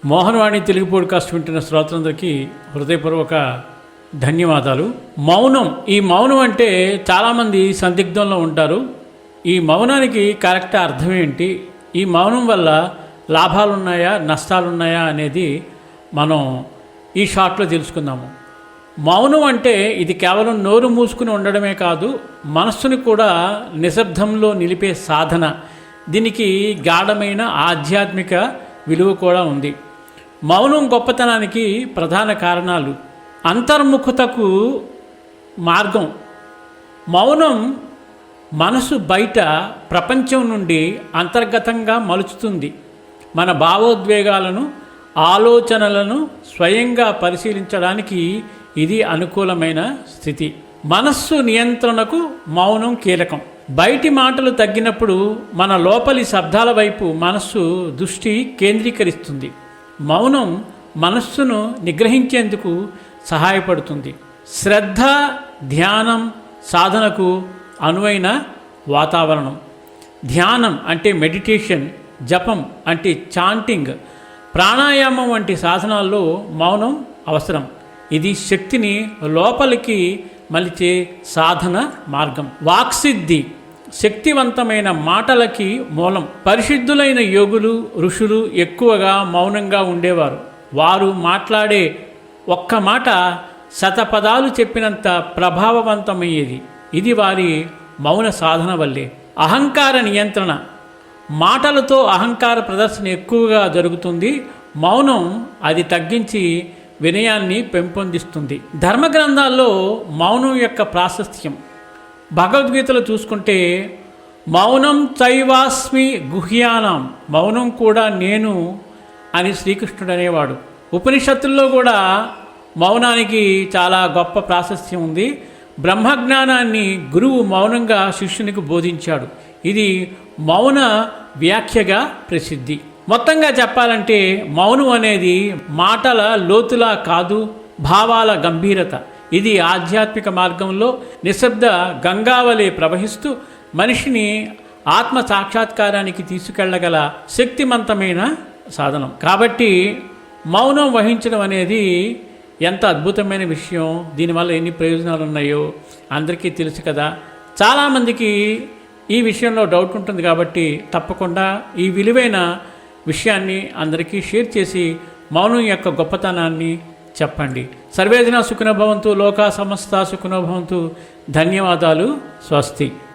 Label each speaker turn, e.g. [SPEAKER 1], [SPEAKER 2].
[SPEAKER 1] Mohanavani Telugu podcast వింటున్న శ్రోతలందరికీ హృదయపూర్వక ధన్యవాదాలు. ఈ మౌనం అంటే చాలామంది సందిగ్ధంలో ఉంటారు. ఈ మౌనానికి కరెక్ట్ అర్థం ఏంటి, ఈ మౌనం వల్ల లాభాలున్నాయా నష్టాలున్నాయా అనేది మనం ఈ షార్ట్లో తెలుసుకుందాము. మౌనం అంటే ఇది కేవలం నోరు మూసుకుని ఉండడమే కాదు, మనస్సుని కూడా నిశ్శబ్దంలో నిలిపే సాధన. దీనికి గాఢమైన ఆధ్యాత్మిక విలువ కూడా ఉంది. మౌనం గొప్పతనానికి ప్రధాన కారణాలు: అంతర్ముఖతకు మార్గం. మౌనం మనసు బయట ప్రపంచం నుండి అంతర్గతంగా మలుచుతుంది. మన భావోద్వేగాలను, ఆలోచనలను స్వయంగా పరిశీలించడానికి ఇది అనుకూలమైన స్థితి. మనస్సు నియంత్రణకు మౌనం కీలకం. బయటి మాటలు తగ్గినప్పుడు మన లోపలి శబ్దాల వైపు మనస్సు దృష్టి కేంద్రీకరిస్తుంది. మౌనం మనస్సును నిగ్రహించేందుకు సహాయపడుతుంది. శ్రద్ధ, ధ్యానం సాధనకు అనువైన వాతావరణం. ధ్యానం అంటే మెడిటేషన్, జపం అంటే చాంటింగ్, ప్రాణాయామం వంటి సాధనాల్లో మౌనం అవసరం. ఇది శక్తిని లోపలికి మలిచే సాధన మార్గం. వాక్సిద్ధి శక్తివంతమైన మాటలకి మూలం. పరిశుద్ధులైన యోగులు, ఋషులు ఎక్కువగా మౌనంగా ఉండేవారు. వారు మాట్లాడే ఒక్క మాట శతపదాలు చెప్పినంత ప్రభావవంతమయ్యేది. ఇది వారి మౌన సాధన వల్లే. అహంకార నియంత్రణ. మాటలతో అహంకార ప్రదర్శన ఎక్కువగా జరుగుతుంది. మౌనం అది తగ్గించి వినయాన్ని పెంపొందిస్తుంది. ధర్మ గ్రంథాల్లో మౌనం యొక్క ప్రాశస్త్యం. భగవద్గీతలో చూసుకుంటే మౌనం చైవాస్మి గుహ్యానాం, మౌనం కూడా నేను అని శ్రీకృష్ణుడు అనేవాడు. ఉపనిషత్తుల్లో కూడా మౌనానికి చాలా గొప్ప ప్రాశస్త్యం ఉంది. బ్రహ్మజ్ఞానాన్ని గురువు మౌనంగా శిష్యునికి బోధించాడు. ఇది మౌన వ్యాఖ్యగా ప్రసిద్ధి. మొత్తంగా చెప్పాలంటే మౌనం అనేది మాటల లోతులా కాదు, భావాల గంభీరత. ఇది ఆధ్యాత్మిక మార్గంలో నిశ్శబ్ద గంగావలే ప్రవహిస్తూ మనిషిని ఆత్మ సాక్షాత్కారానికి తీసుకెళ్లగల శక్తివంతమైన సాధనం. కాబట్టి మౌనం వహించడం అనేది ఎంత అద్భుతమైన విషయం, దీనివల్ల ఎన్ని ప్రయోజనాలు ఉన్నాయో అందరికీ తెలుసు కదా. చాలామందికి ఈ విషయంలో డౌట్ ఉంటుంది. కాబట్టి తప్పకుండా ఈ విలువైన విషయాన్ని అందరికీ షేర్ చేసి మౌనం యొక్క గొప్పతనాన్ని చెప్పండి. సర్వేజన సుఖినో భవంతు, లోకా సమస్త సుఖినో భవంతు. ధన్యవాదాలు. స్వస్తి.